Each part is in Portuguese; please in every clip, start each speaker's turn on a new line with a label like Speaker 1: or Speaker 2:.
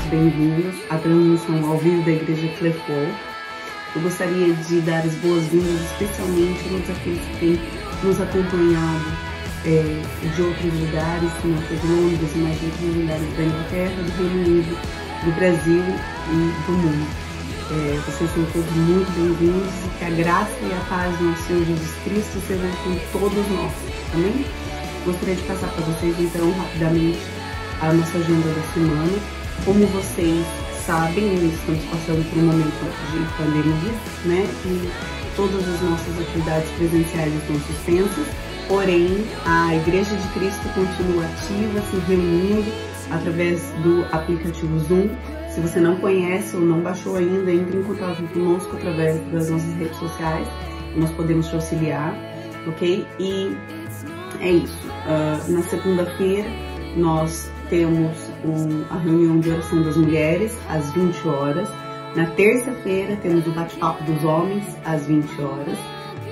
Speaker 1: bem-vindos à transmissão ao vivo da Igreja Clefou. Eu gostaria de dar as boas-vindas especialmente a todos aqueles que têm nos acompanhado de outros lugares, não só de Londres, mas de outros lugares da Inglaterra, do Reino Unido, do Brasil e do mundo. Vocês são todos muito bem-vindos e que a graça e a paz do nosso Senhor Jesus Cristo sejam com todos nós, amém? Gostaria de passar para vocês então rapidamente a nossa agenda da semana. Como vocês sabem, estamos passando por um momento de pandemia, né? E todas as nossas atividades presenciais estão suspensas, porém a Igreja de Cristo continua ativa, se reunindo através do aplicativo Zoom. Se você não conhece ou não baixou ainda, entre em contato conosco através das nossas redes sociais, nós podemos te auxiliar, ok? E é isso. Na segunda-feira nós temos a reunião de oração das mulheres às 20 horas. Na terça-feira temos o bate-papo dos homens às 20 horas.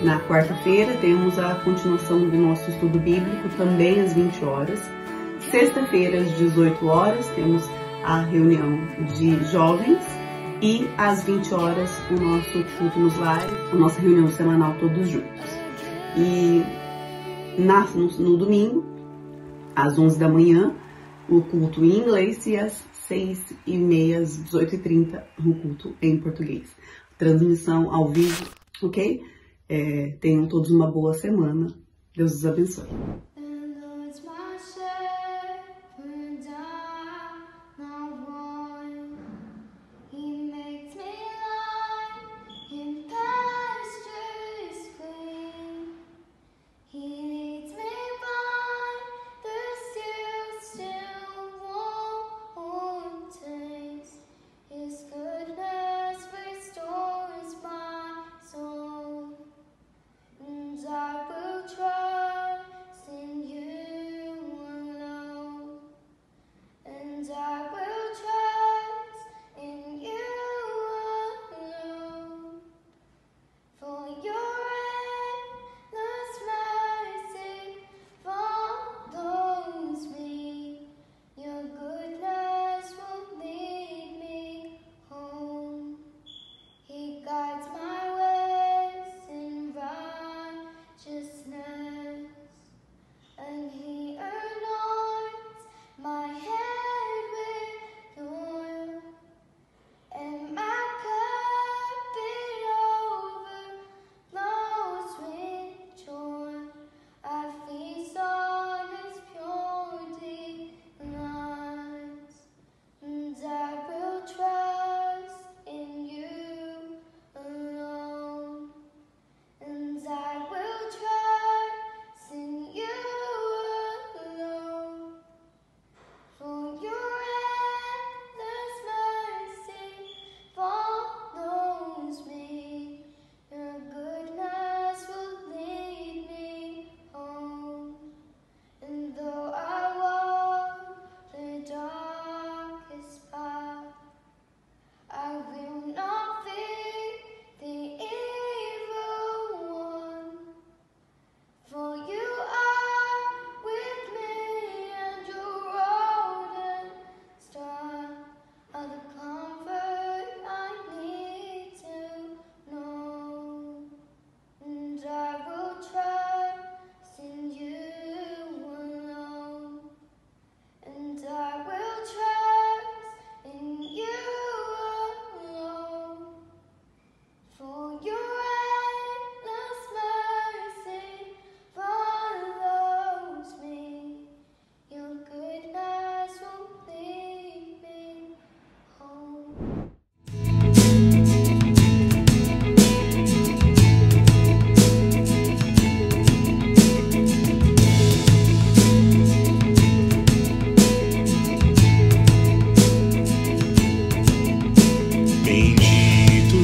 Speaker 1: Na quarta-feira temos a continuação do nosso estudo bíblico também às 20 horas. Sexta-feira às 18 horas temos a reunião de jovens e às 20 horas o nosso culto nos lares, a nossa reunião semanal todos juntos. E no domingo, às 11 da manhã, o culto em inglês e às 6h30, às 18h30, o culto em português. Transmissão ao vivo, ok? Tenham todos uma boa semana. Deus os abençoe.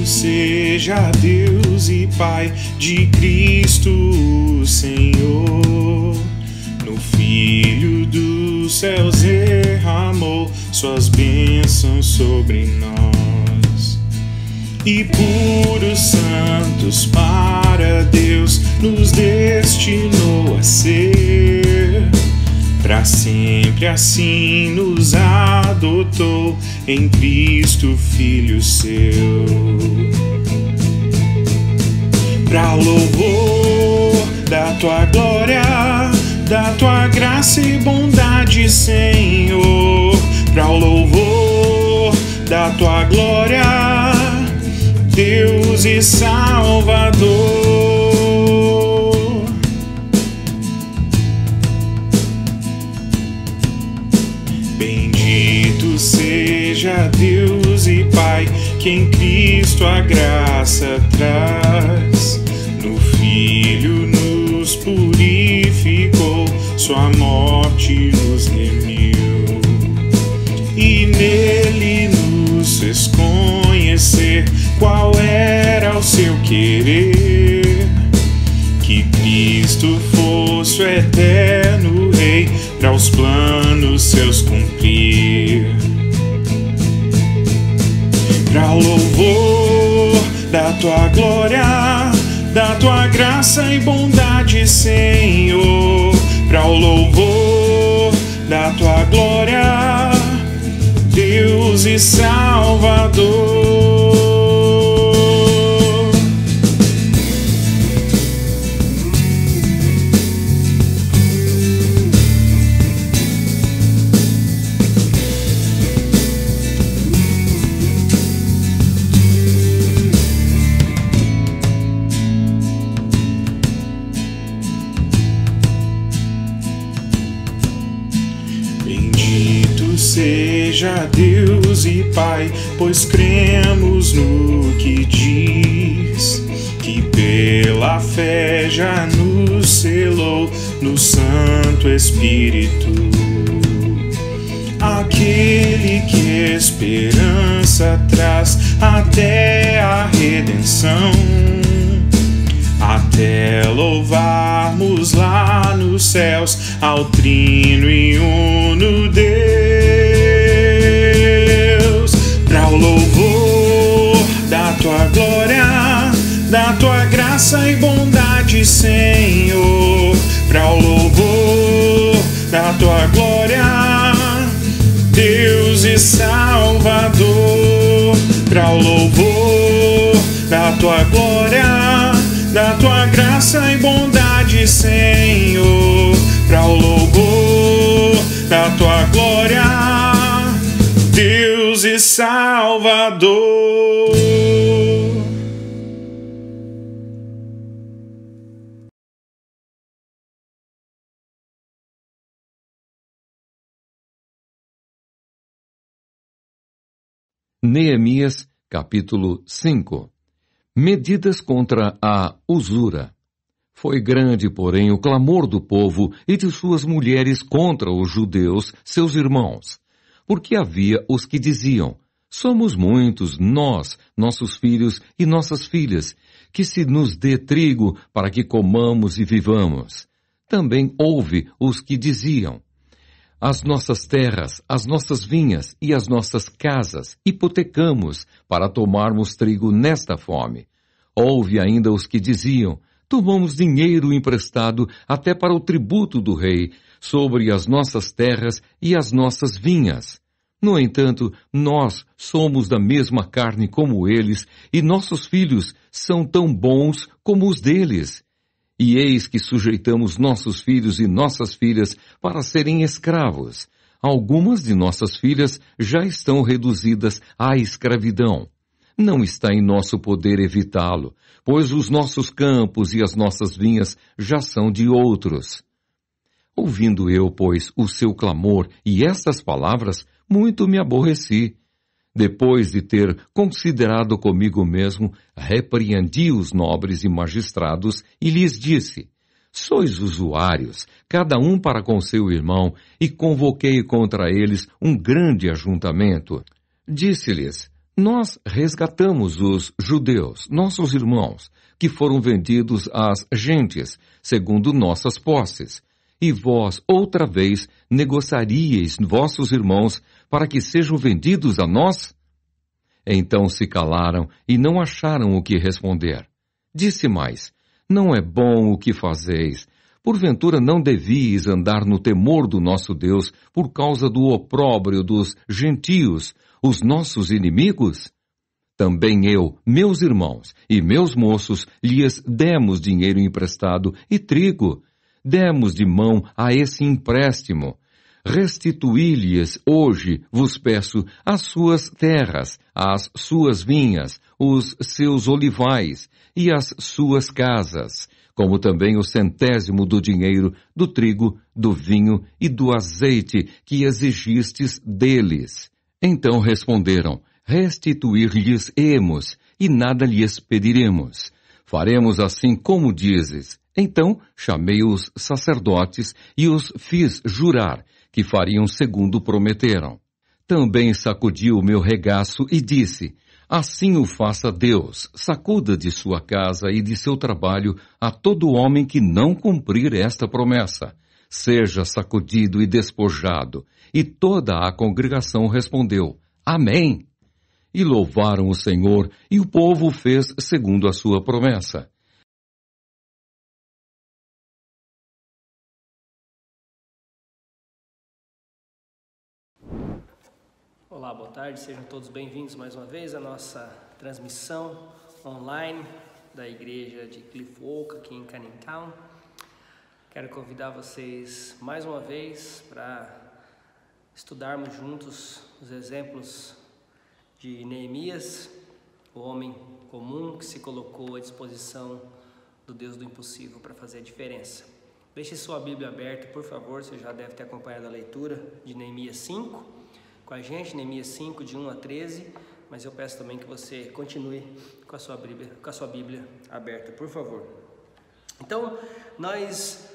Speaker 2: Seja Deus e Pai de Cristo, o Senhor, no Filho dos céus derramou suas bênçãos sobre nós. E puros santos para Deus nos destinou a ser, para sempre assim nos adotou em Cristo, Filho seu. Pra louvor da tua glória, da tua graça e bondade, Senhor. Pra louvor da tua glória, Deus e Salvador. Bendito seja Deus e Pai, que em Cristo a graça traz. No Filho nos purificou, sua morte nos remiu, e nele nos fez conhecer qual era o seu querer. Que Cristo fosse o eterno Rei, para os planos seus cumprir. Pra louvor da tua glória, da tua graça e bondade, Senhor. Pra o louvor da tua glória, Deus e Salvador. Bendito seja Deus e Pai, pois cremos no que diz, que pela fé já nos selou no Santo Espírito. Aquele que esperança traz até a redenção, até louvarmos lá nos céus ao Trino e Uno Deus. Pra o louvor da tua glória, da tua graça e bondade, Senhor. Pra o louvor da tua glória, Deus e Salvador. Pra o louvor da tua glória, da tua graça e bondade, Senhor. Pra o louvor da tua glória, Deus e Salvador.
Speaker 3: Neemias, capítulo 5. Medidas contra a usura. Foi grande, porém, o clamor do povo e de suas mulheres contra os judeus, seus irmãos, porque havia os que diziam: somos muitos, nós, nossos filhos e nossas filhas, que se nos dê trigo para que comamos e vivamos. Também houve os que diziam: as nossas terras, as nossas vinhas e as nossas casas hipotecamos para tomarmos trigo nesta fome. Houve ainda os que diziam: tomamos dinheiro emprestado até para o tributo do rei sobre as nossas terras e as nossas vinhas. No entanto, nós somos da mesma carne como eles, e nossos filhos são tão bons como os deles. E eis que sujeitamos nossos filhos e nossas filhas para serem escravos. Algumas de nossas filhas já estão reduzidas à escravidão. Não está em nosso poder evitá-lo, pois os nossos campos e as nossas vinhas já são de outros. Ouvindo eu, pois, o seu clamor e estas palavras, muito me aborreci. Depois de ter considerado comigo mesmo, repreendi os nobres e magistrados e lhes disse: sois usuários, cada um para com seu irmão, e convoquei contra eles um grande ajuntamento. Disse-lhes: nós resgatamos os judeus, nossos irmãos, que foram vendidos às gentes, segundo nossas posses. E vós, outra vez, negociaríeis vossos irmãos para que sejam vendidos a nós? Então se calaram e não acharam o que responder. Disse mais: não é bom o que fazeis, Porventura não devíeis andar no temor do nosso Deus por causa do opróbrio dos gentios, os nossos inimigos? Também eu, meus irmãos e meus moços, lhes demos dinheiro emprestado e trigo. Demos de mão a esse empréstimo. Restituí-lhes hoje, vos peço, as suas terras, as suas vinhas, os seus olivais e as suas casas, como também o 100º do dinheiro, do trigo, do vinho e do azeite que exigistes deles. Então responderam: restituir-lhes-emos, e nada lhes pediremos. Faremos assim como dizes. Então chamei os sacerdotes e os fiz jurar que fariam segundo prometeram. Também sacudi o meu regaço e disse: assim o faça Deus, sacuda de sua casa e de seu trabalho a todo homem que não cumprir esta promessa. Seja sacudido e despojado. E toda a congregação respondeu: Amém. E louvaram o Senhor, e o povo fez segundo a sua promessa.
Speaker 4: Olá, boa tarde, sejam todos bem-vindos mais uma vez à nossa transmissão online da igreja de Cliff Oak, aqui em Canning Town. Quero convidar vocês mais uma vez para estudarmos juntos os exemplos de Neemias, o homem comum que se colocou à disposição do Deus do impossível para fazer a diferença. Deixe sua Bíblia aberta, por favor, você já deve ter acompanhado a leitura de Neemias 5 com a gente, Neemias 5, de 1 a 13, mas eu peço também que você continue com a sua Bíblia aberta, por favor. Então, nós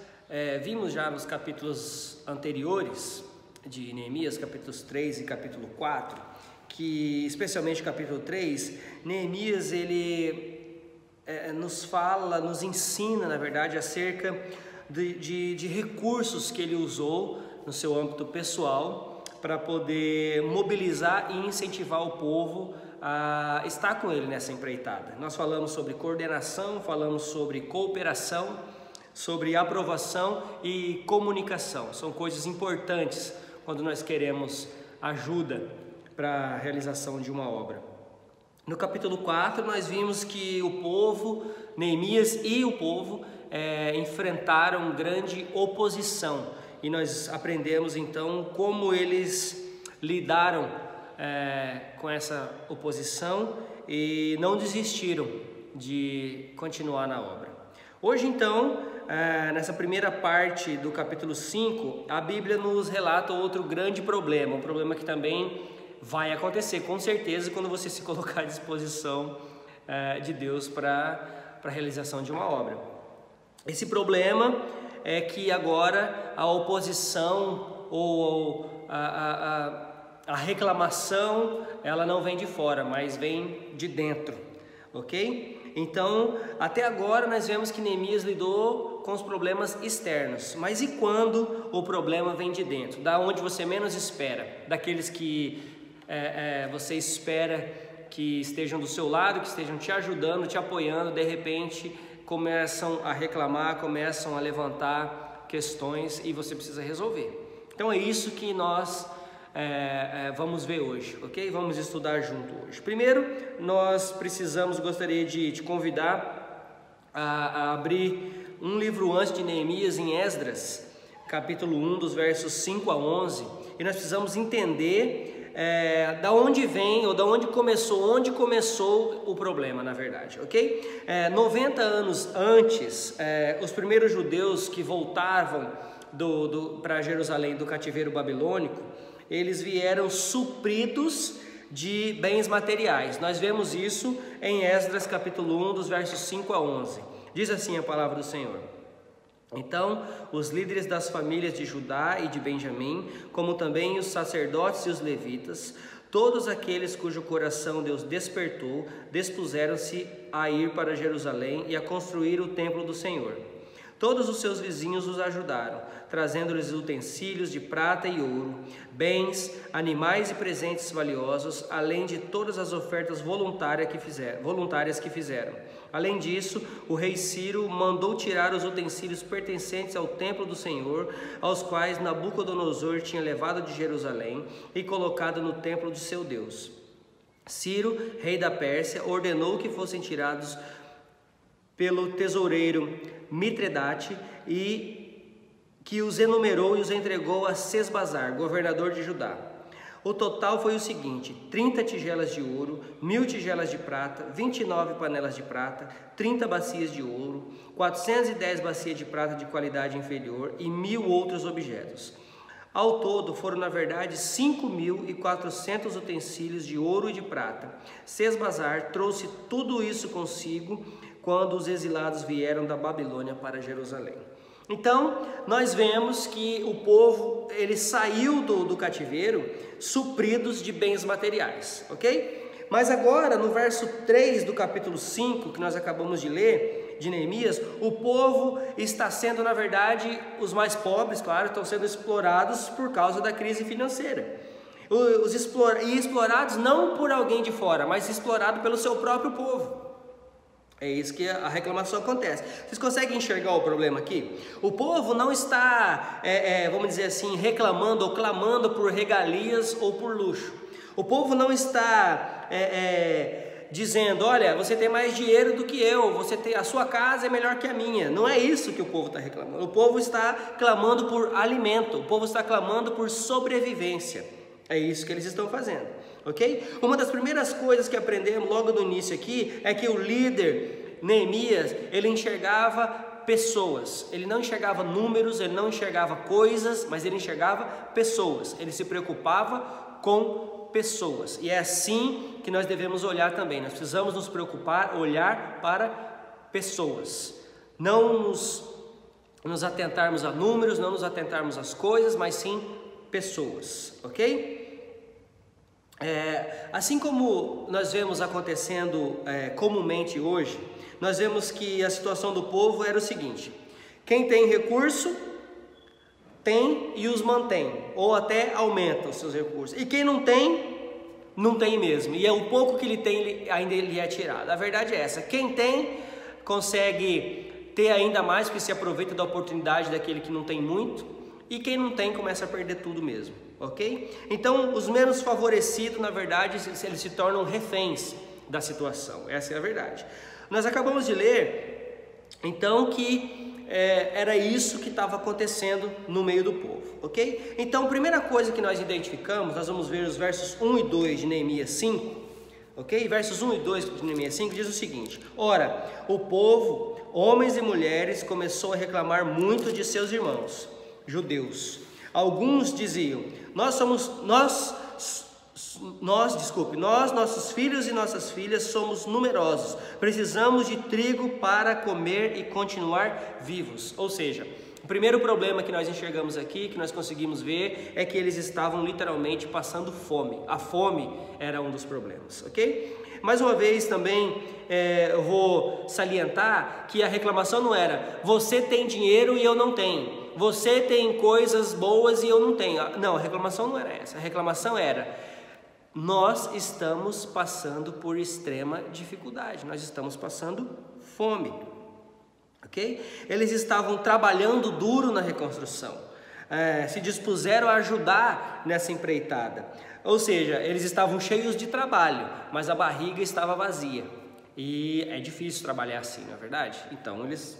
Speaker 4: vimos já nos capítulos anteriores de Neemias, capítulos 3 e capítulo 4, que, especialmente o capítulo 3, Neemias, ele nos ensina, na verdade, acerca de recursos que ele usou no seu âmbito pessoal para poder mobilizar e incentivar o povo a estar com ele nessa empreitada. Nós falamos sobre coordenação, falamos sobre cooperação, sobre aprovação e comunicação. São coisas importantes quando nós queremos ajuda para a realização de uma obra. No capítulo 4, nós vimos que o povo, Neemias e o povo, enfrentaram grande oposição. E nós aprendemos então como eles lidaram com essa oposição e não desistiram de continuar na obra. Hoje então, nessa primeira parte do capítulo 5, a Bíblia nos relata outro grande problema, um problema que também vai acontecer com certeza quando você se colocar à disposição de Deus para a realização de uma obra. Esse problema é que agora a oposição ou a reclamação, ela não vem de fora, mas vem de dentro, ok? Então, até agora nós vemos que Neemias lidou com os problemas externos, mas e quando o problema vem de dentro? Da onde você menos espera, daqueles que você espera que estejam do seu lado, que estejam te ajudando, te apoiando, de repente começam a reclamar, começam a levantar questões e você precisa resolver. Então é isso que nós vamos ver hoje, ok? Vamos estudar junto hoje. Primeiro, gostaria de te convidar a abrir um livro antes de Neemias, em Esdras, capítulo 1, dos versos 5 a 11, e nós precisamos entender da onde vem, ou da onde começou o problema, na verdade, ok? 90 anos antes, os primeiros judeus que voltavam para Jerusalém do cativeiro babilônico, eles vieram supridos de bens materiais. Nós vemos isso em Esdras capítulo 1, dos versos 5 a 11. Diz assim a palavra do Senhor: Então, os líderes das famílias de Judá e de Benjamim, como também os sacerdotes e os levitas, todos aqueles cujo coração Deus despertou, dispuseram-se a ir para Jerusalém e a construir o templo do Senhor. Todos os seus vizinhos os ajudaram, trazendo-lhes utensílios de prata e ouro, bens, animais e presentes valiosos, além de todas as ofertas voluntárias que fizeram. Além disso, o rei Ciro mandou tirar os utensílios pertencentes ao templo do Senhor, aos quais Nabucodonosor tinha levado de Jerusalém e colocado no templo de seu Deus. Ciro, rei da Pérsia, ordenou que fossem tirados pelo tesoureiro Mitredate e que os enumerou e os entregou a Sesbazar, governador de Judá. O total foi o seguinte: 30 tigelas de ouro, 1000 tigelas de prata, 29 panelas de prata, 30 bacias de ouro, 410 bacias de prata de qualidade inferior e 1000 outros objetos. Ao todo foram, na verdade, 5.400 utensílios de ouro e de prata. Sesbazar trouxe tudo isso consigo quando os exilados vieram da Babilônia para Jerusalém. Então, nós vemos que o povo, ele saiu do cativeiro supridos de bens materiais, ok? Mas agora, no verso 3 do capítulo 5, que nós acabamos de ler, de Neemias, o povo está sendo, na verdade, os mais pobres, claro, estão sendo explorados por causa da crise financeira. Explorados não por alguém de fora, mas explorados pelo seu próprio povo. É isso que a reclamação acontece. Vocês conseguem enxergar o problema aqui? O povo não está, vamos dizer assim, reclamando ou clamando por regalias ou por luxo. O povo não está dizendo, olha, você tem mais dinheiro do que eu, a sua casa é melhor que a minha. Não é isso que o povo está reclamando. O povo está clamando por alimento, o povo está clamando por sobrevivência. É isso que eles estão fazendo, ok? Uma das primeiras coisas que aprendemos logo no início aqui é que o líder Neemias, ele enxergava pessoas. Ele não enxergava números, ele não enxergava coisas, mas ele enxergava pessoas. Ele se preocupava com pessoas. E é assim que nós devemos olhar também. Nós precisamos nos preocupar, olhar para pessoas. Não nos atentarmos a números, não nos atentarmos às coisas, mas sim pessoas, ok? Assim como nós vemos acontecendo comumente hoje, nós vemos que a situação do povo era o seguinte: quem tem recurso tem e os mantém, ou até aumenta os seus recursos, e quem não tem, não tem mesmo, e o pouco que ele tem ainda lhe é tirado. A verdade é essa: quem tem consegue ter ainda mais, porque se aproveita da oportunidade daquele que não tem muito, e quem não tem começa a perder tudo mesmo, ok? Então, os menos favorecidos, na verdade, eles se tornam reféns da situação. Essa é a verdade. Nós acabamos de ler, então, que era isso que estava acontecendo no meio do povo, ok? Então, a primeira coisa que nós identificamos, nós vamos ver os versos 1 e 2 de Neemias 5, ok? Versos 1 e 2 de Neemias 5 diz o seguinte: ora, o povo, homens e mulheres, começou a reclamar muito de seus irmãos judeus. Alguns diziam: nossos filhos e nossas filhas somos numerosos, precisamos de trigo para comer e continuar vivos. Ou seja, o primeiro problema que nós enxergamos aqui, que nós conseguimos ver, é que eles estavam literalmente passando fome. A fome era um dos problemas, ok? Mais uma vez também eu vou salientar que a reclamação não era: você tem dinheiro e eu não tenho, você tem coisas boas e eu não tenho. Não, a reclamação não era essa. A reclamação era: nós estamos passando por extrema dificuldade, nós estamos passando fome, ok? Eles estavam trabalhando duro na reconstrução, se dispuseram a ajudar nessa empreitada. Ou seja, eles estavam cheios de trabalho, mas a barriga estava vazia. E é difícil trabalhar assim, não é verdade? Então eles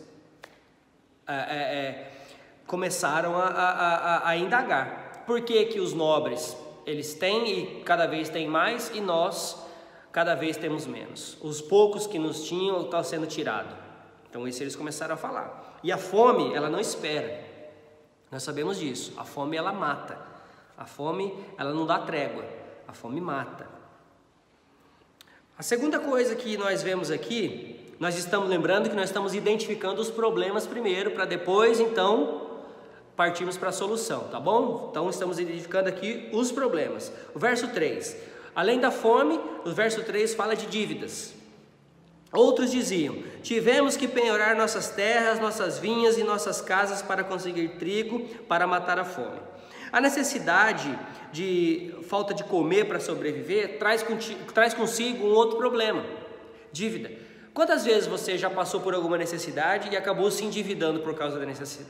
Speaker 4: começaram a indagar. Por que que os nobres, eles têm e cada vez têm mais, e nós cada vez temos menos? Os poucos que nos tinham estão sendo tirados. Então isso eles começaram a falar. E a fome, ela não espera. Nós sabemos disso. A fome, ela mata. A fome, ela não dá trégua, a fome mata. A segunda coisa que nós vemos aqui, nós estamos lembrando que nós estamos identificando os problemas primeiro, para depois, então, partirmos para a solução, tá bom? Então, estamos identificando aqui os problemas. O verso 3, além da fome, o verso 3 fala de dívidas. Outros diziam: tivemos que penhorar nossas terras, nossas vinhas e nossas casas para conseguir trigo para matar a fome. A necessidade de falta de comer para sobreviver traz consigo um outro problema: dívida. Quantas vezes você já passou por alguma necessidade e acabou se endividando por causa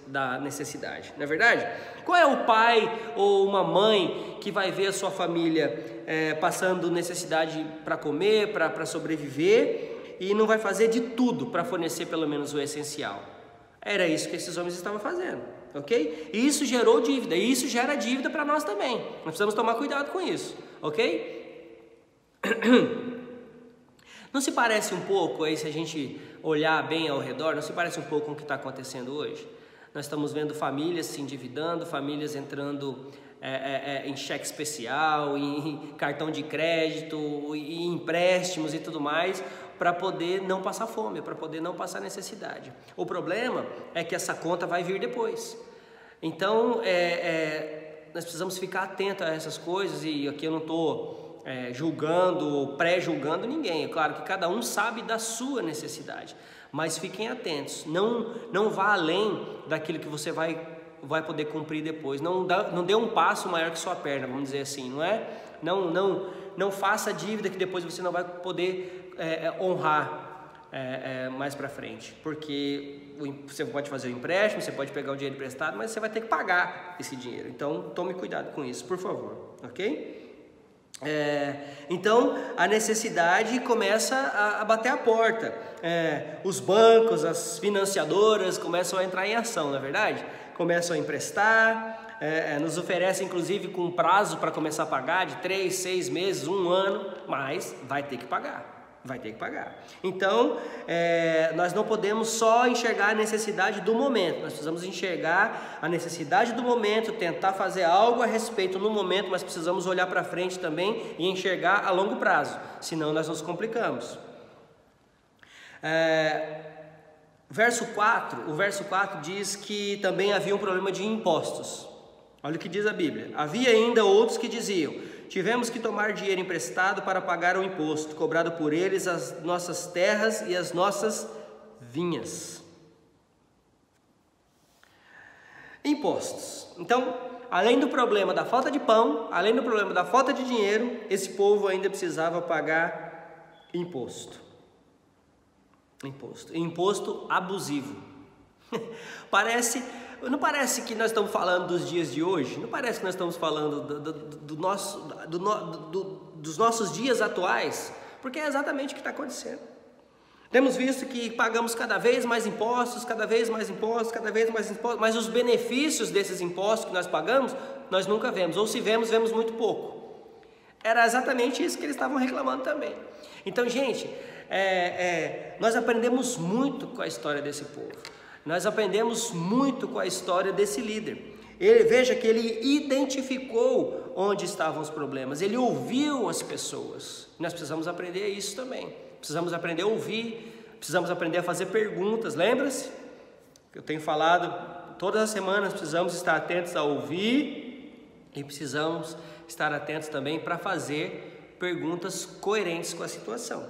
Speaker 4: da necessidade? Não é verdade? Qual é o pai ou uma mãe que vai ver a sua família passando necessidade para comer, para sobreviver, e não vai fazer de tudo para fornecer pelo menos o essencial? Era isso que esses homens estavam fazendo, ok? E isso gerou dívida, e isso gera dívida para nós também. Nós precisamos tomar cuidado com isso, ok? Não se parece um pouco, aí se a gente olhar bem ao redor, não se parece um pouco com o que está acontecendo hoje? Nós estamos vendo famílias se endividando, famílias entrando em cheque especial, em cartão de crédito, em empréstimos e tudo mais, para poder não passar fome, para poder não passar necessidade. O problema é que essa conta vai vir depois. Então, nós precisamos ficar atentos a essas coisas, e aqui eu não estou julgando, pré-julgando ninguém. É claro que cada um sabe da sua necessidade, mas fiquem atentos, não vá além daquilo que você vai poder cumprir depois. Não dê um passo maior que sua perna, vamos dizer assim, não é? Não faça dívida que depois você não vai poder honrar mais para frente, porque você pode fazer o empréstimo, você pode pegar o dinheiro emprestado, mas você vai ter que pagar esse dinheiro. Então tome cuidado com isso, por favor, ok? Então a necessidade começa a bater a porta, os bancos, as financiadoras começam a entrar em ação, não é verdade? Começam a emprestar, nos oferecem inclusive com prazo para começar a pagar de 3, 6 meses, 1 ano, mas vai ter que pagar. Então, nós não podemos só enxergar a necessidade do momento, nós precisamos enxergar a necessidade do momento, tentar fazer algo a respeito no momento, mas precisamos olhar para frente também e enxergar a longo prazo, senão nós nos complicamos. O verso 4 diz que também havia um problema de impostos. Olha o que diz a Bíblia: havia ainda outros que diziam: tivemos que tomar dinheiro emprestado para pagar o imposto cobrado por eles, as nossas terras e as nossas vinhas. Impostos. Então, além do problema da falta de pão, além do problema da falta de dinheiro, esse povo ainda precisava pagar imposto. Imposto abusivo. Não parece que nós estamos falando dos dias de hoje? Não parece que nós estamos falando dos nossos dias atuais? Porque é exatamente o que está acontecendo. Temos visto que pagamos cada vez mais impostos, mas os benefícios desses impostos que nós pagamos, nós nunca vemos, ou se vemos, vemos muito pouco. Era exatamente isso que eles estavam reclamando também. Então, gente, nós aprendemos muito com a história desse povo. Nós aprendemos muito com a história desse líder. Veja que ele identificou onde estavam os problemas, ele ouviu as pessoas. Nós precisamos aprender isso também. Precisamos aprender a ouvir, precisamos aprender a fazer perguntas. Lembra-se? Eu tenho falado todas as semanas, precisamos estar atentos a ouvir e precisamos estar atentos também para fazer perguntas coerentes com a situação.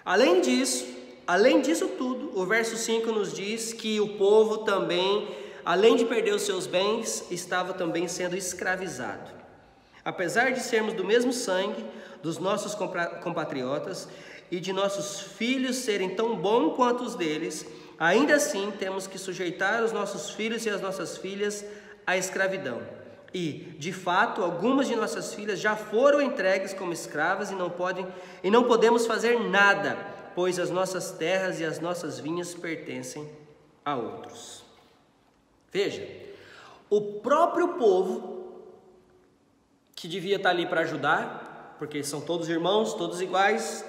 Speaker 4: Além disso tudo, o verso 5 nos diz que o povo também, além de perder os seus bens, estava também sendo escravizado. Apesar de sermos do mesmo sangue dos nossos compatriotas e de nossos filhos serem tão bons quanto os deles, ainda assim temos que sujeitar os nossos filhos e as nossas filhas à escravidão. E, de fato, algumas de nossas filhas já foram entregues como escravas e não podemos fazer nada, pois as nossas terras e as nossas vinhas pertencem a outros. Veja, o próprio povo, que devia estar ali para ajudar, porque são todos irmãos, todos iguais,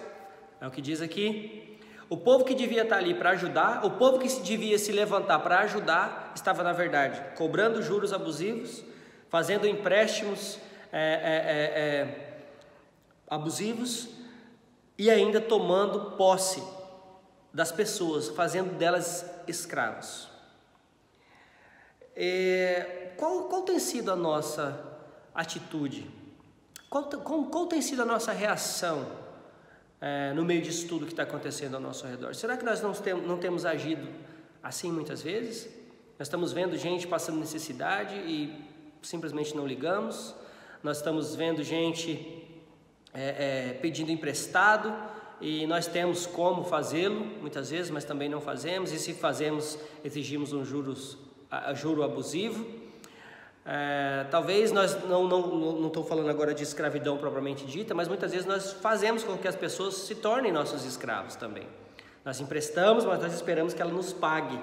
Speaker 4: é o que diz aqui. O povo que devia estar ali para ajudar, o povo que devia se levantar para ajudar, estava, na verdade, cobrando juros abusivos, fazendo empréstimos abusivos e ainda tomando posse das pessoas, fazendo delas escravos. Qual tem sido a nossa atitude? Qual tem sido a nossa reação no meio disso tudo que está acontecendo ao nosso redor? Será que nós não temos agido assim muitas vezes? Nós estamos vendo gente passando necessidade e simplesmente não ligamos. Nós estamos vendo gente pedindo emprestado e nós temos como fazê-lo muitas vezes, mas também não fazemos, e se fazemos, exigimos um juro abusivo. Talvez nós não estou falando agora de escravidão propriamente dita, mas muitas vezes nós fazemos com que as pessoas se tornem nossos escravos também. Nós emprestamos, mas nós esperamos que ela nos pague,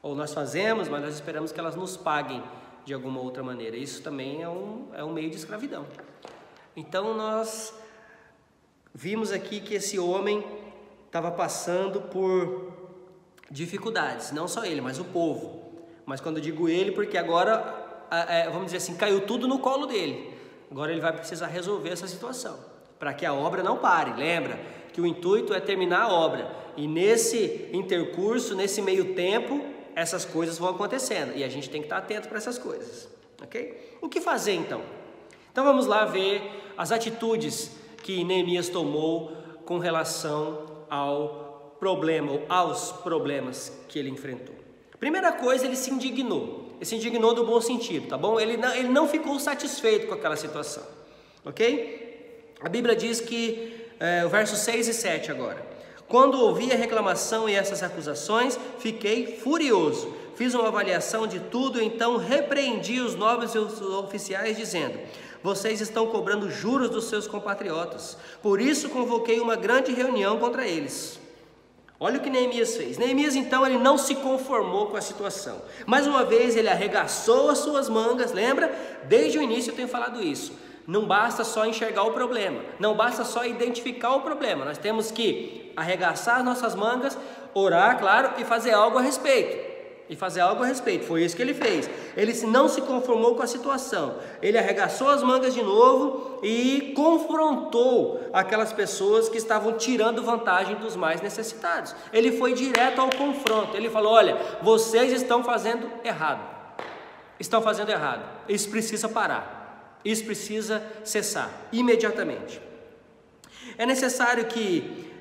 Speaker 4: ou nós fazemos, mas nós esperamos que elas nos paguem de alguma outra maneira. Isso também é um meio de escravidão. Então nós vimos aqui que esse homem estava passando por dificuldades, não só ele, mas o povo. Mas quando eu digo ele, porque agora, vamos dizer assim, caiu tudo no colo dele. Agora ele vai precisar resolver essa situação, para que a obra não pare. Lembra que o intuito é terminar a obra, e nesse intercurso, nesse meio tempo, essas coisas vão acontecendo, e a gente tem que estar atento para essas coisas, ok? O que fazer então? Então vamos lá ver as atitudes que Neemias tomou com relação ao problema, ou aos problemas que ele enfrentou. Primeira coisa, ele se indignou. Ele se indignou no bom sentido, tá bom? Ele não ficou satisfeito com aquela situação, ok? A Bíblia diz que, o verso 6 e 7 agora: quando ouvi a reclamação e essas acusações, fiquei furioso. Fiz uma avaliação de tudo, então repreendi os nobres e os oficiais, dizendo: vocês estão cobrando juros dos seus compatriotas. Por isso convoquei uma grande reunião contra eles. Olha o que Neemias fez. Neemias, então, ele não se conformou com a situação. Mais uma vez, ele arregaçou as suas mangas. Lembra? Desde o início eu tenho falado isso. Não basta só enxergar o problema, não basta só identificar o problema. Nós temos que arregaçar as nossas mangas, orar, claro, e fazer algo a respeito. Foi isso que ele fez. Ele não se conformou com a situação. Ele arregaçou as mangas de novo e confrontou aquelas pessoas que estavam tirando vantagem dos mais necessitados. Ele foi direto ao confronto. Ele falou: olha, vocês estão fazendo errado. Isso precisa parar. Isso precisa cessar imediatamente. É necessário que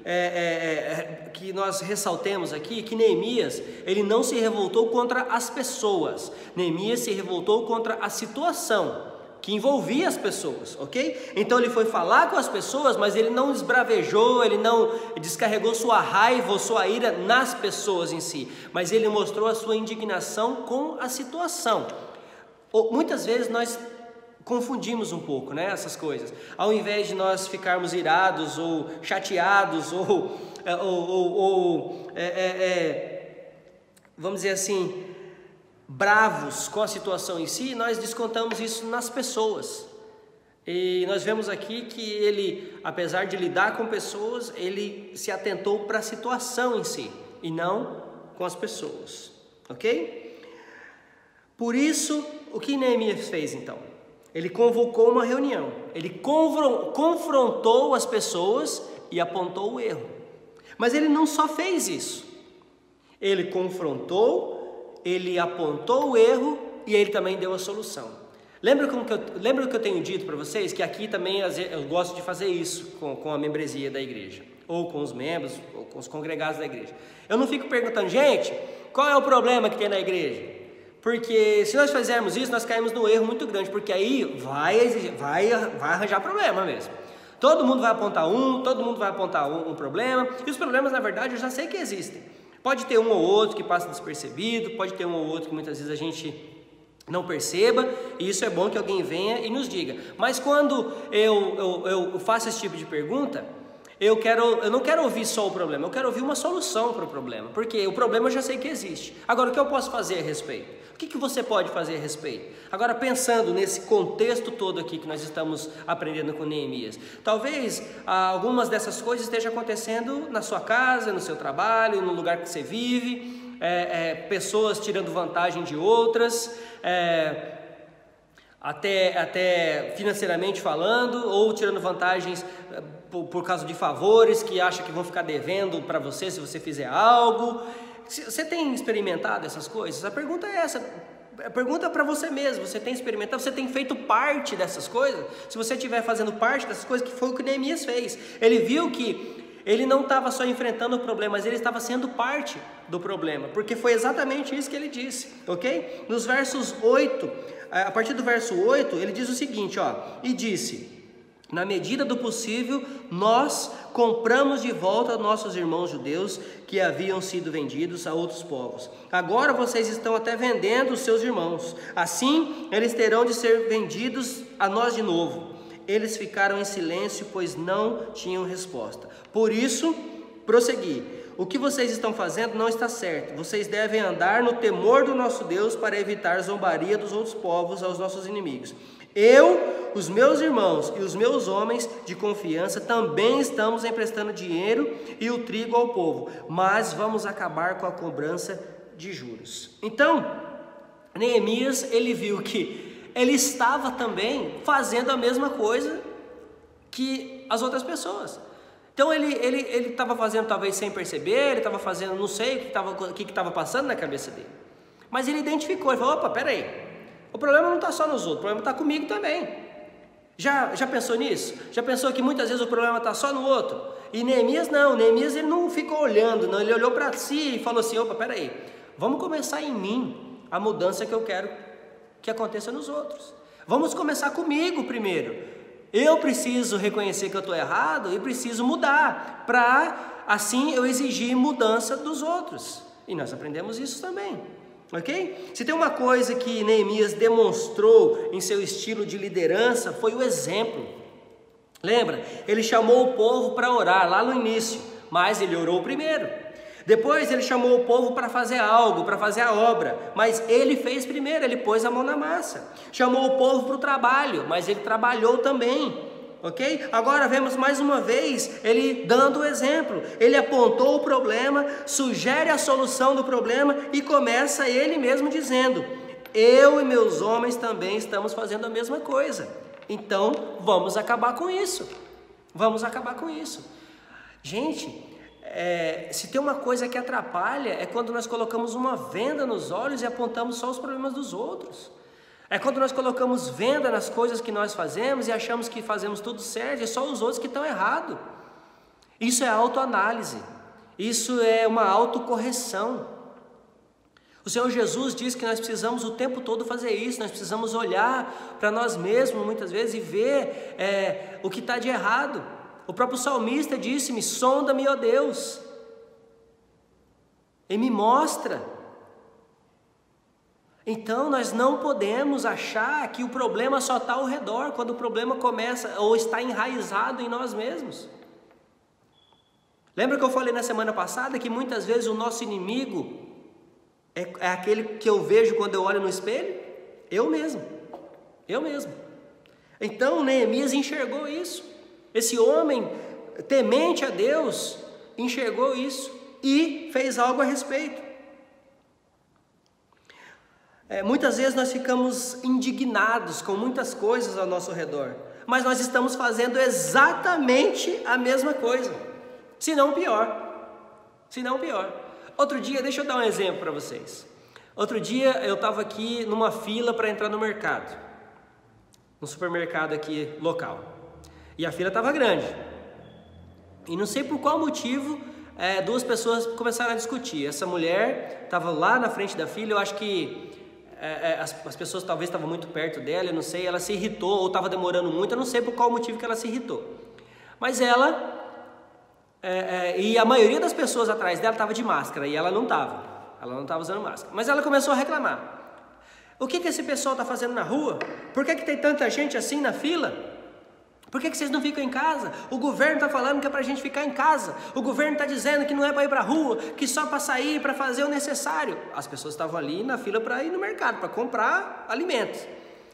Speaker 4: nós ressaltemos aqui que Neemias, ele não se revoltou contra as pessoas. Neemias se revoltou contra a situação que envolvia as pessoas, ok? Então ele foi falar com as pessoas, mas ele não esbravejou, ele não descarregou sua raiva ou sua ira nas pessoas em si, mas ele mostrou a sua indignação com a situação. Muitas vezes nós confundimos um pouco, né, essas coisas. Ao invés de nós ficarmos irados ou chateados ou vamos dizer assim, bravos com a situação em si, nós descontamos isso nas pessoas. E nós vemos aqui que ele, apesar de lidar com pessoas, ele se atentou para a situação em si e não com as pessoas, ok? Por isso, o que Neemias fez então? Ele convocou uma reunião, ele confrontou as pessoas e apontou o erro. Mas ele não só fez isso, ele confrontou, ele apontou o erro e ele também deu a solução. Lembra que eu tenho dito para vocês que aqui também eu gosto de fazer isso com a membresia da igreja, ou com os membros, ou com os congregados da igreja. Eu não fico perguntando: gente, qual é o problema que tem na igreja? Porque se nós fizermos isso, nós caímos num erro muito grande, porque aí vai arranjar problema mesmo. Todo mundo vai apontar um problema, e os problemas, na verdade, eu já sei que existem. Pode ter um ou outro que passa despercebido, pode ter um ou outro que muitas vezes a gente não perceba, e isso é bom que alguém venha e nos diga. Mas quando eu faço esse tipo de pergunta, eu não quero ouvir só o problema, eu quero ouvir uma solução para o problema, porque o problema eu já sei que existe. Agora, o que eu posso fazer a respeito? O que você pode fazer a respeito? Agora, pensando nesse contexto todo aqui que nós estamos aprendendo com Neemias, talvez algumas dessas coisas estejam acontecendo na sua casa, no seu trabalho, no lugar que você vive, pessoas tirando vantagem de outras, até financeiramente falando, ou tirando vantagens por causa de favores que acham que vão ficar devendo para você se você fizer algo. Você tem experimentado essas coisas? A pergunta é essa. Pergunta para você mesmo: você tem experimentado? Você tem feito parte dessas coisas? Se você estiver fazendo parte dessas coisas, que foi o que Neemias fez. Ele viu que ele não estava só enfrentando o problema, mas ele estava sendo parte do problema, porque foi exatamente isso que ele disse, ok? Nos versos 8, a partir do verso 8, ele diz o seguinte, ó, e disse: na medida do possível, nós compramos de volta nossos irmãos judeus que haviam sido vendidos a outros povos. Agora vocês estão até vendendo os seus irmãos. Assim, eles terão de ser vendidos a nós de novo. Eles ficaram em silêncio, pois não tinham resposta. Por isso, prossegui. O que vocês estão fazendo não está certo. Vocês devem andar no temor do nosso Deus para evitar zombaria dos outros povos aos nossos inimigos. Eu, os meus irmãos e os meus homens de confiança também estamos emprestando dinheiro e o trigo ao povo, mas vamos acabar com a cobrança de juros. Então, Neemias, ele viu que ele estava também fazendo a mesma coisa que as outras pessoas. Então ele estava fazendo talvez sem perceber, ele estava fazendo, não sei o que estava passando na cabeça dele. Mas ele identificou, ele falou: opa, peraí, o problema não está só nos outros, o problema está comigo também. Já pensou nisso? Já pensou que muitas vezes o problema está só no outro? E Neemias não, Neemias ele não ficou olhando, não, ele olhou para si e falou assim: opa, peraí, vamos começar em mim a mudança que eu quero que aconteça nos outros. Vamos começar comigo primeiro. Eu preciso reconhecer que eu estou errado e preciso mudar, para assim eu exigir mudança dos outros. E nós aprendemos isso também, ok? Se tem uma coisa que Neemias demonstrou em seu estilo de liderança, foi o exemplo. Lembra? Ele chamou o povo para orar lá no início, mas ele orou primeiro. Depois ele chamou o povo para fazer algo, para fazer a obra, mas ele fez primeiro, ele pôs a mão na massa. Chamou o povo para o trabalho, mas ele trabalhou também, ok? Agora vemos mais uma vez ele dando o exemplo. Ele apontou o problema, sugere a solução do problema e começa ele mesmo dizendo: eu e meus homens também estamos fazendo a mesma coisa. Então vamos acabar com isso. Vamos acabar com isso. Gente, se tem uma coisa que atrapalha é quando nós colocamos uma venda nos olhos e apontamos só os problemas dos outros. É quando nós colocamos venda nas coisas que nós fazemos e achamos que fazemos tudo certo e só os outros que estão errados. Isso é autoanálise, isso é uma autocorreção. O Senhor Jesus diz que nós precisamos o tempo todo fazer isso, nós precisamos olhar para nós mesmos muitas vezes e ver o que está de errado. O próprio salmista disse-me: sonda-me, ó Deus, e me mostra. Então nós não podemos achar que o problema só está ao redor, quando o problema começa ou está enraizado em nós mesmos. Lembra que eu falei na semana passada que muitas vezes o nosso inimigo é aquele que eu vejo quando eu olho no espelho? Eu mesmo. Então Neemias enxergou isso. Esse homem temente a Deus enxergou isso e fez algo a respeito. Muitas vezes nós ficamos indignados com muitas coisas ao nosso redor, mas nós estamos fazendo exatamente a mesma coisa, se não pior. Outro dia, deixa eu dar um exemplo para vocês. Outro dia eu estava aqui numa fila para entrar no mercado, no supermercado aqui local. E a fila estava grande. E não sei por qual motivo, duas pessoas começaram a discutir. Essa mulher estava lá na frente da fila, eu acho que as pessoas talvez estavam muito perto dela, eu não sei, ela se irritou ou estava demorando muito, eu não sei por qual motivo que ela se irritou. Mas ela, e a maioria das pessoas atrás dela estava de máscara e ela não estava usando máscara. Mas ela começou a reclamar. O que esse pessoal está fazendo na rua? Por que tem tanta gente assim na fila? Por que vocês não ficam em casa? O governo está falando que é para a gente ficar em casa. O governo está dizendo que não é para ir para a rua, que só para sair, para fazer o necessário. As pessoas estavam ali na fila para ir no mercado, para comprar alimentos.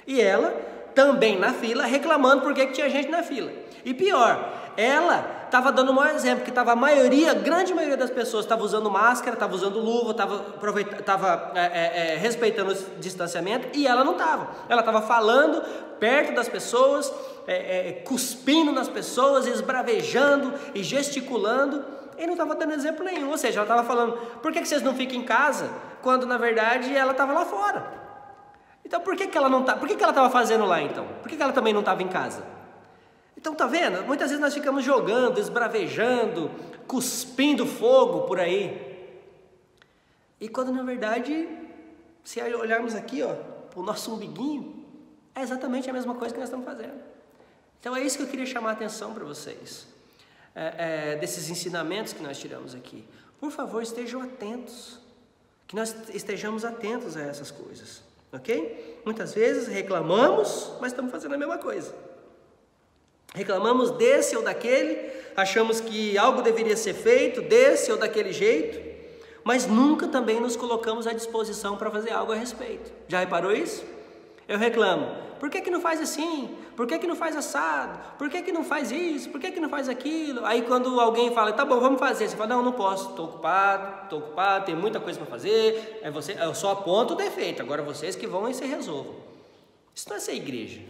Speaker 4: E ela também na fila, reclamando porque que tinha gente na fila. E pior, ela estava dando um mau exemplo, que estava a grande maioria das pessoas estava usando máscara, estava usando luva, estava respeitando o distanciamento, e ela não estava. Ela estava falando perto das pessoas, cuspindo nas pessoas, esbravejando e gesticulando, e não estava dando exemplo nenhum. Ou seja, ela estava falando: por que vocês não ficam em casa? Quando na verdade ela estava lá fora. Então por que ela não tá? Por que ela estava fazendo lá então? Por que ela também não estava em casa? Então tá vendo? Muitas vezes nós ficamos jogando, esbravejando, cuspindo fogo por aí. E quando na verdade, se olharmos aqui, ó, o nosso umbiguinho, é exatamente a mesma coisa que nós estamos fazendo. Então é isso que eu queria chamar a atenção para vocês, desses ensinamentos que nós tiramos aqui. Por favor, estejam atentos, que nós estejamos atentos a essas coisas, ok? Muitas vezes reclamamos, mas estamos fazendo a mesma coisa. Reclamamos desse ou daquele, achamos que algo deveria ser feito desse ou daquele jeito, mas nunca também nos colocamos à disposição para fazer algo a respeito. Já reparou isso? Eu reclamo, por que não faz assim? Por que não faz assado? Por que não faz isso? Por que não faz aquilo? Aí quando alguém fala, tá bom, vamos fazer, você fala, não posso, estou ocupado, tem muita coisa para fazer, eu só aponto o defeito, agora vocês que vão e se resolvam. Isso não é ser igreja,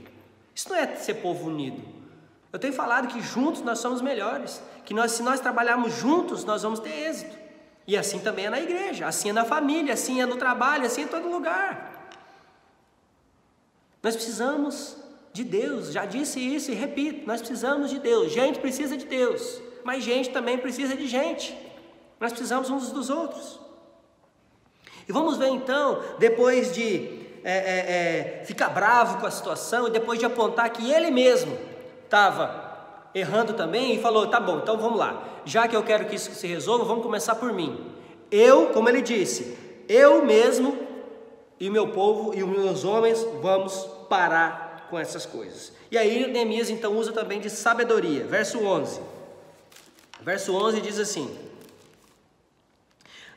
Speaker 4: isso não é ser povo unido. Eu tenho falado que juntos nós somos melhores, que se nós trabalharmos juntos, nós vamos ter êxito. E assim também é na igreja, assim é na família, assim é no trabalho, assim é em todo lugar. Nós precisamos de Deus, já disse isso e repito, nós precisamos de Deus. Gente precisa de Deus, mas gente também precisa de gente. Nós precisamos uns dos outros. E vamos ver então, depois de ficar bravo com a situação e depois de apontar que ele mesmo estava errando também e falou, tá bom, então vamos lá, já que eu quero que isso se resolva, vamos começar por mim. Eu, como ele disse, eu mesmo e o meu povo e os meus homens vamos parar com essas coisas. E aí Neemias então usa também de sabedoria, verso 11. Verso 11 diz assim: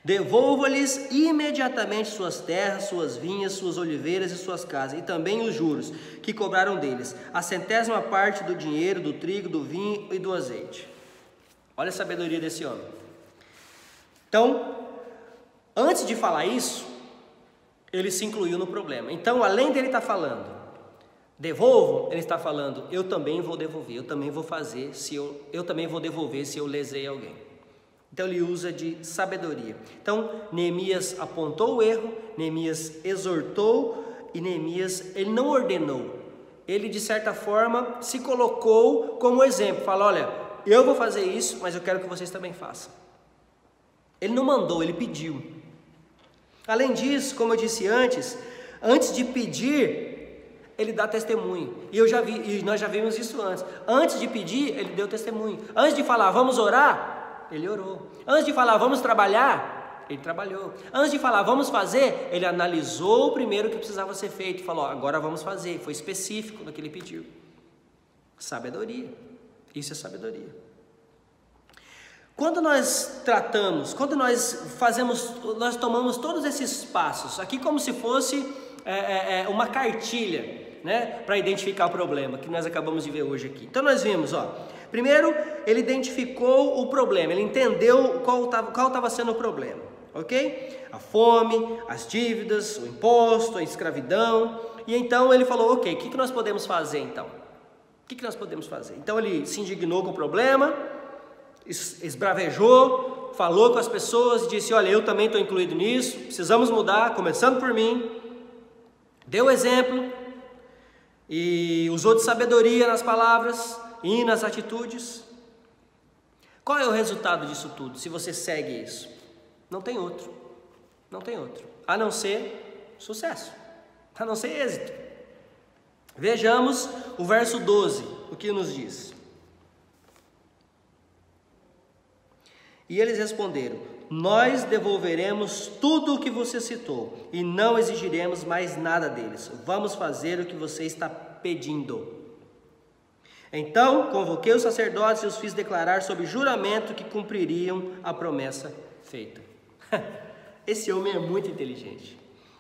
Speaker 4: devolva-lhes imediatamente suas terras, suas vinhas, suas oliveiras e suas casas, e também os juros que cobraram deles, a 100ª parte do dinheiro, do trigo, do vinho e do azeite. Olha a sabedoria desse homem. Então, antes de falar isso, ele se incluiu no problema. Então, além dele estar falando, devolvam, ele está falando, eu também vou devolver, eu também vou fazer, eu também vou devolver se eu lesei alguém. Então ele usa de sabedoria. Então Neemias apontou o erro, Neemias exortou e Neemias, ele não ordenou. Ele de certa forma se colocou como exemplo. Fala, olha, eu vou fazer isso, mas eu quero que vocês também façam. Ele não mandou, ele pediu. Além disso, como eu disse antes de pedir, ele dá testemunho. E nós já vimos isso antes. Antes de pedir, ele deu testemunho. Antes de falar, vamos orar, ele orou. Antes de falar, vamos trabalhar, ele trabalhou. Antes de falar, vamos fazer, ele analisou primeiro o que precisava ser feito. Falou, agora vamos fazer. Foi específico no que ele pediu. Sabedoria. Isso é sabedoria. Quando nós tratamos, quando nós tomamos todos esses passos, aqui como se fosse uma cartilha, né, para identificar o problema, que nós acabamos de ver hoje aqui. Então nós vimos, primeiro ele identificou o problema, ele entendeu qual estava sendo o problema, ok? A fome, as dívidas, o imposto, a escravidão, e então ele falou, ok, o que nós podemos fazer então? O que nós podemos fazer? Então ele se indignou com o problema, esbravejou, falou com as pessoas e disse, olha, eu também estou incluído nisso, precisamos mudar, começando por mim, deu exemplo, e usou de sabedoria nas palavras e nas atitudes. Qual é o resultado disso tudo, se você segue isso? Não tem outro, a não ser sucesso, a não ser êxito. Vejamos o verso 12, o que nos diz. E eles responderam, nós devolveremos tudo o que você citou e não exigiremos mais nada deles. Vamos fazer o que você está pedindo. Então convoquei os sacerdotes e os fiz declarar sob juramento que cumpririam a promessa feita. Esse homem é muito inteligente.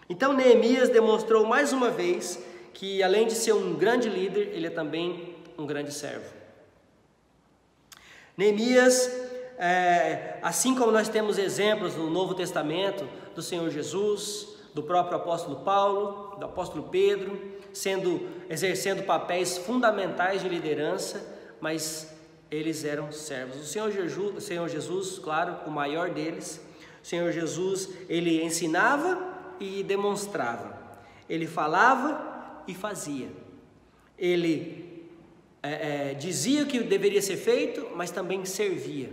Speaker 4: Então Neemias demonstrou mais uma vez que além de ser um grande líder, ele é também um grande servo. Neemias, assim como nós temos exemplos no Novo Testamento do Senhor Jesus, do próprio apóstolo Paulo, do apóstolo Pedro, exercendo papéis fundamentais de liderança, mas eles eram servos. O Senhor Jesus, claro, o maior deles, o Senhor Jesus, ele ensinava e demonstrava, ele falava e fazia, ele dizia o que deveria ser feito, mas também servia.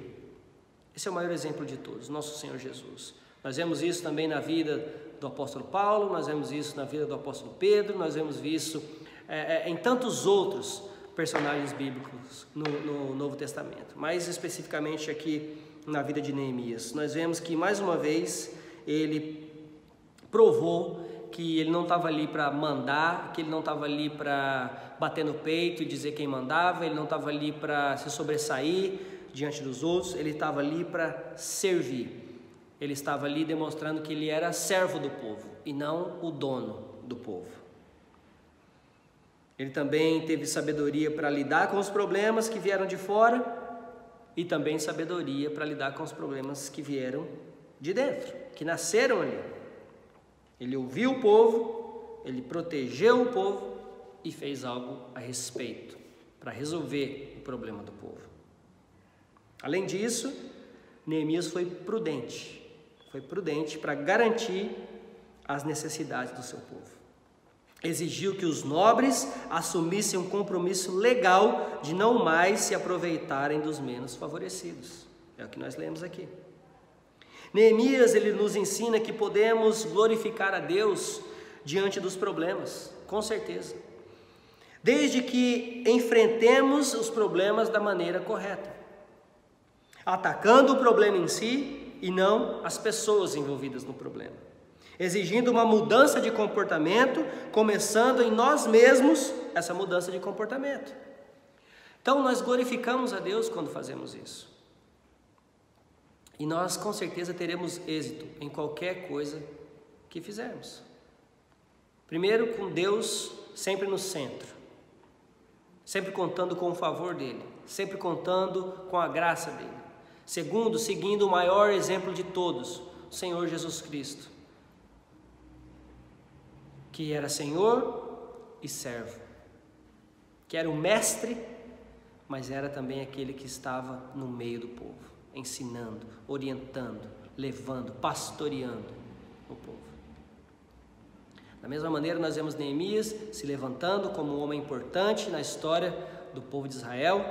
Speaker 4: Esse é o maior exemplo de todos, nosso Senhor Jesus. Nós vemos isso também na vida do apóstolo Paulo, nós vemos isso na vida do apóstolo Pedro, nós vemos isso em tantos outros personagens bíblicos no Novo Testamento. Mais especificamente aqui na vida de Neemias, nós vemos que mais uma vez ele provou que ele não estava ali para mandar, que ele não estava ali para bater no peito e dizer quem mandava, ele não estava ali para se sobressair diante dos outros, ele estava ali para servir. Ele estava ali demonstrando que ele era servo do povo e não o dono do povo. Ele também teve sabedoria para lidar com os problemas que vieram de fora e também sabedoria para lidar com os problemas que vieram de dentro, que nasceram ali. Ele ouviu o povo, ele protegeu o povo e fez algo a respeito, para resolver o problema do povo. Além disso, Neemias foi prudente para garantir as necessidades do seu povo. Exigiu que os nobres assumissem um compromisso legal de não mais se aproveitarem dos menos favorecidos. É o que nós lemos aqui. Neemias, ele nos ensina que podemos glorificar a Deus diante dos problemas, com certeza. Desde que enfrentemos os problemas da maneira correta, atacando o problema em si e não as pessoas envolvidas no problema, exigindo uma mudança de comportamento, começando em nós mesmos essa mudança de comportamento. Então nós glorificamos a Deus quando fazemos isso. E nós com certeza teremos êxito em qualquer coisa que fizermos. Primeiro, com Deus sempre no centro, sempre contando com o favor dele, sempre contando com a graça dele. Segundo, seguindo o maior exemplo de todos, o Senhor Jesus Cristo, que era Senhor e servo, que era o mestre, mas era também aquele que estava no meio do povo, ensinando, orientando, levando, pastoreando o povo. Da mesma maneira, nós vemos Neemias se levantando como um homem importante na história do povo de Israel.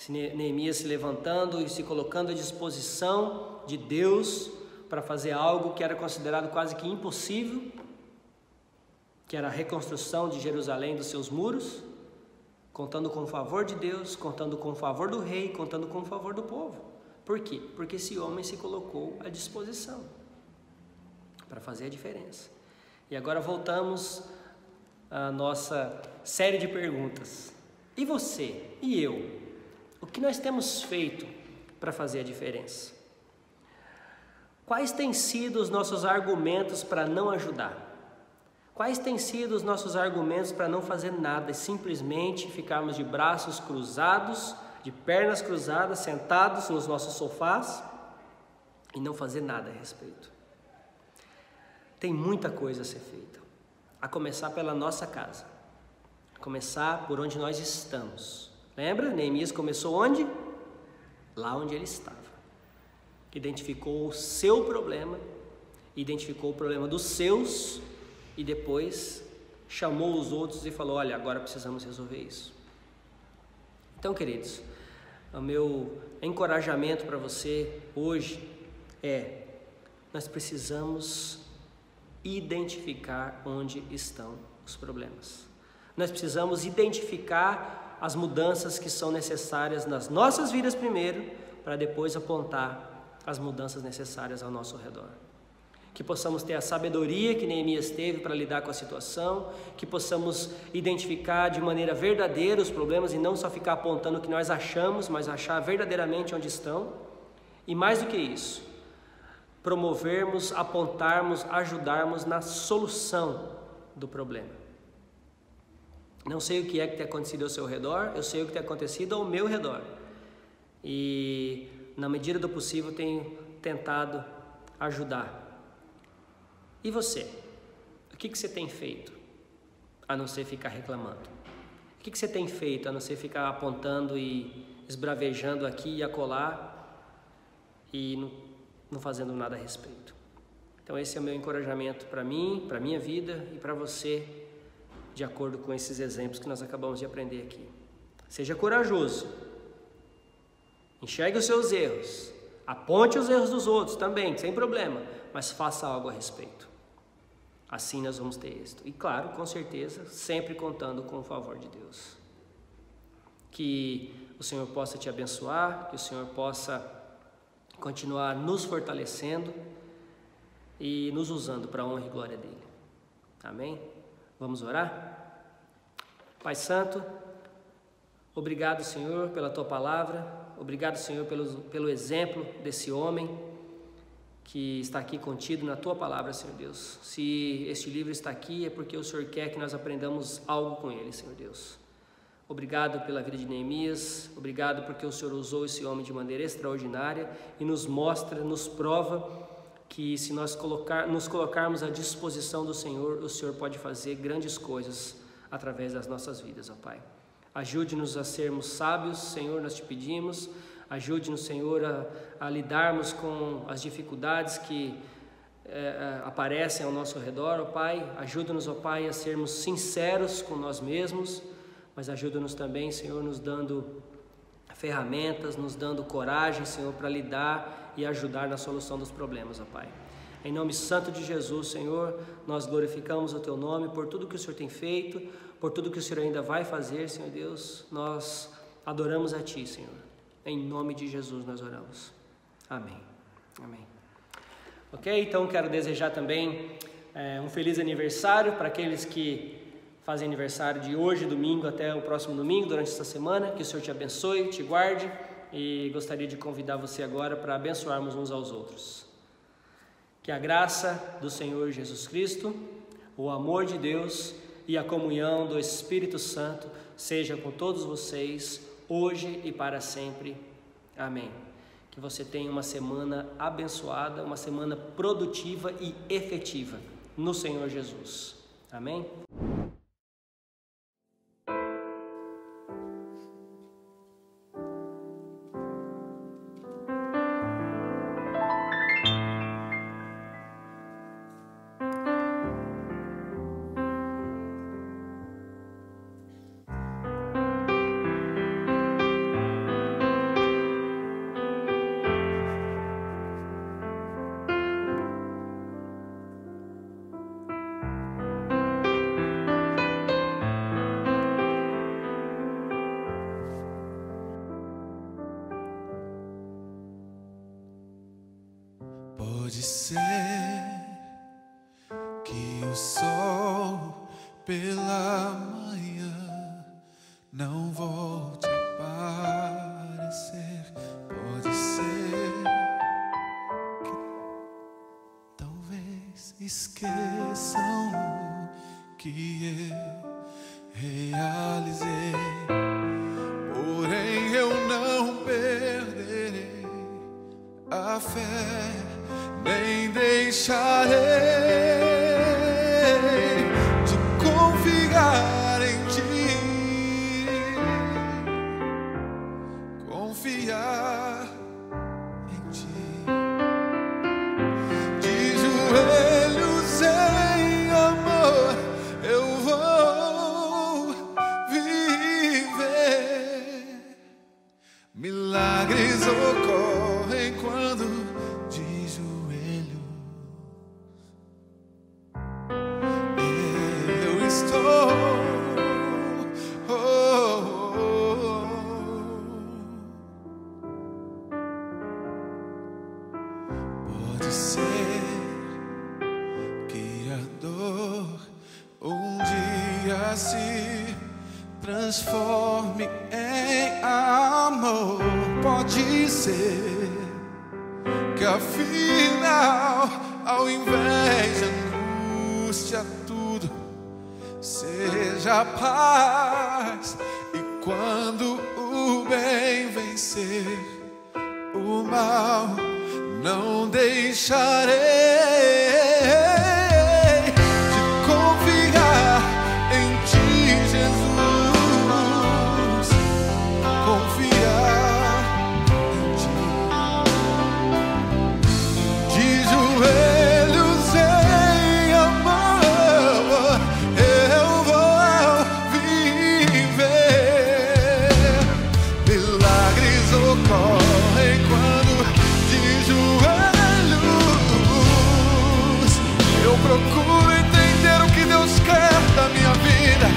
Speaker 4: Neemias se levantando e se colocando à disposição de Deus para fazer algo que era considerado quase que impossível, que era a reconstrução de Jerusalém, dos seus muros, contando com o favor de Deus, contando com o favor do rei, contando com o favor do povo. Por quê? Porque esse homem se colocou à disposição para fazer a diferença. E agora voltamos à nossa série de perguntas. E você? E eu? O que nós temos feito para fazer a diferença? Quais têm sido os nossos argumentos para não ajudar? Quais têm sido os nossos argumentos para não fazer nada e simplesmente ficarmos de braços cruzados, de pernas cruzadas, sentados nos nossos sofás e não fazer nada a respeito? Tem muita coisa a ser feita, a começar pela nossa casa, a começar por onde nós estamos. Lembra? Neemias começou onde? Lá onde ele estava. Identificou o seu problema, identificou o problema dos seus e depois chamou os outros e falou: olha, agora precisamos resolver isso. Então, queridos, o meu encorajamento para você hoje é: nós precisamos identificar onde estão os problemas. Nós precisamos identificar as mudanças que são necessárias nas nossas vidas primeiro, para depois apontar as mudanças necessárias ao nosso redor. Que possamos ter a sabedoria que Neemias teve para lidar com a situação, que possamos identificar de maneira verdadeira os problemas e não só ficar apontando o que nós achamos, mas achar verdadeiramente onde estão. E mais do que isso, promovermos, apontarmos, ajudarmos na solução do problema. Não sei o que é que tem acontecido ao seu redor, eu sei o que tem acontecido ao meu redor. E na medida do possível tenho tentado ajudar. E você? O que você tem feito a não ser ficar reclamando? O que você tem feito a não ser ficar apontando e esbravejando aqui e acolá e não fazendo nada a respeito? Então esse é o meu encorajamento para mim, para a minha vida e para você, de acordo com esses exemplos que nós acabamos de aprender aqui. Seja corajoso. Enxergue os seus erros. Aponte os erros dos outros também, sem problema. Mas faça algo a respeito. Assim nós vamos ter êxito. E claro, com certeza, sempre contando com o favor de Deus. Que o Senhor possa te abençoar, que o Senhor possa continuar nos fortalecendo e nos usando para a honra e glória dEle. Amém? Vamos orar? Pai Santo, obrigado, Senhor, pela Tua palavra. Obrigado, Senhor, pelo exemplo desse homem que está aqui contido na Tua palavra, Senhor Deus. Se este livro está aqui, é porque o Senhor quer que nós aprendamos algo com ele, Senhor Deus. Obrigado pela vida de Neemias, obrigado porque o Senhor usou esse homem de maneira extraordinária e nos mostra, nos prova que se nós nos colocarmos à disposição do Senhor, o Senhor pode fazer grandes coisas através das nossas vidas, ó Pai. Ajude-nos a sermos sábios, Senhor, nós te pedimos. Ajude-nos, Senhor, a lidarmos com as dificuldades que aparecem ao nosso redor, ó Pai. Ajuda-nos, ó Pai, a sermos sinceros com nós mesmos, mas ajuda-nos também, Senhor, nos dando ferramentas, nos dando coragem, Senhor, para lidar e ajudar na solução dos problemas, ó Pai. Em nome santo de Jesus, Senhor, nós glorificamos o Teu nome por tudo que o Senhor tem feito, por tudo que o Senhor ainda vai fazer, Senhor Deus. Nós adoramos a Ti, Senhor. Em nome de Jesus nós oramos. Amém. Amém. Ok, então quero desejar também um feliz aniversário para aqueles que fazem aniversário de hoje, domingo, até o próximo domingo, durante esta semana. Que o Senhor te abençoe, te guarde, e gostaria de convidar você agora para abençoarmos uns aos outros. Que a graça do Senhor Jesus Cristo, o amor de Deus e a comunhão do Espírito Santo seja com todos vocês, hoje e para sempre. Amém. Que você tenha uma semana abençoada, uma semana produtiva e efetiva no Senhor Jesus. Amém?
Speaker 2: Pode ser que o sol pela manhã não volte a aparecer. Pode ser que talvez esqueçam o que eu realizei. Porém eu não perderei a fé, nem deixarei de confiar em Ti, confiar em Ti, de joelhos em amor eu vou viver. Milagres ocorrem quando de joelhos eu estou. Pode ser que a dor um dia se transforme em amor. Pode ser que afinal, ao invés de angústia, tudo seja paz. E quando o bem vencer o mal, não deixarei de confiar em Ti, Jesus, confiar em Ti. De joelhos em amor eu vou viver.
Speaker 5: ocorrem quando de joelhos eu procuro entender o que Deus quer da minha vida.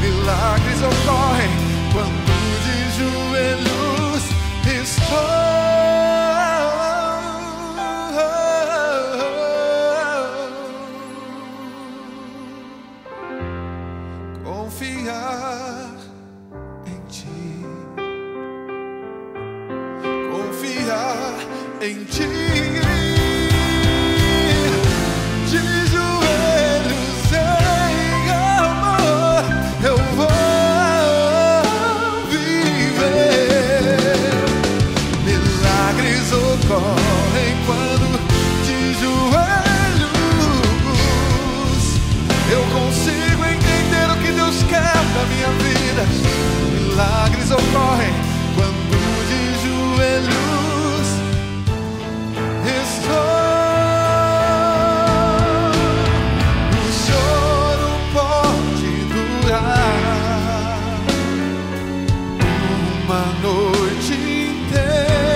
Speaker 5: Milagres ocorrem quando de joelhos estou. Confiar em Ti, confiar em Ti. De joelhos em amor eu vou viver. Milagres ocorrem quando de joelhos eu consigo entender o que Deus quer da minha vida. Milagres ocorrem quando de joelhos estou. O choro pode durar uma noite inteira,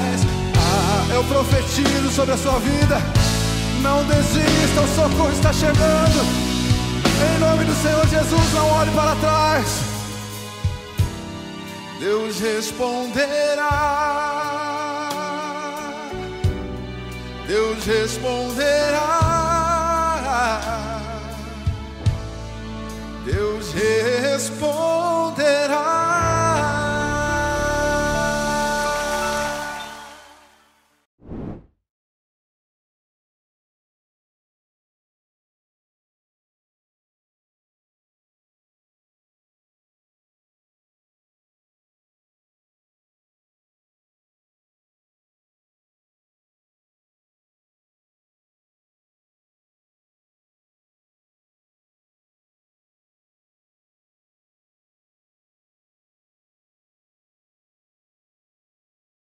Speaker 5: mas eu profetizo sobre a sua vida. Não desista, o socorro está chegando. Em nome do Senhor Jesus, não olhe para trás. Deus responderá. Deus responderá.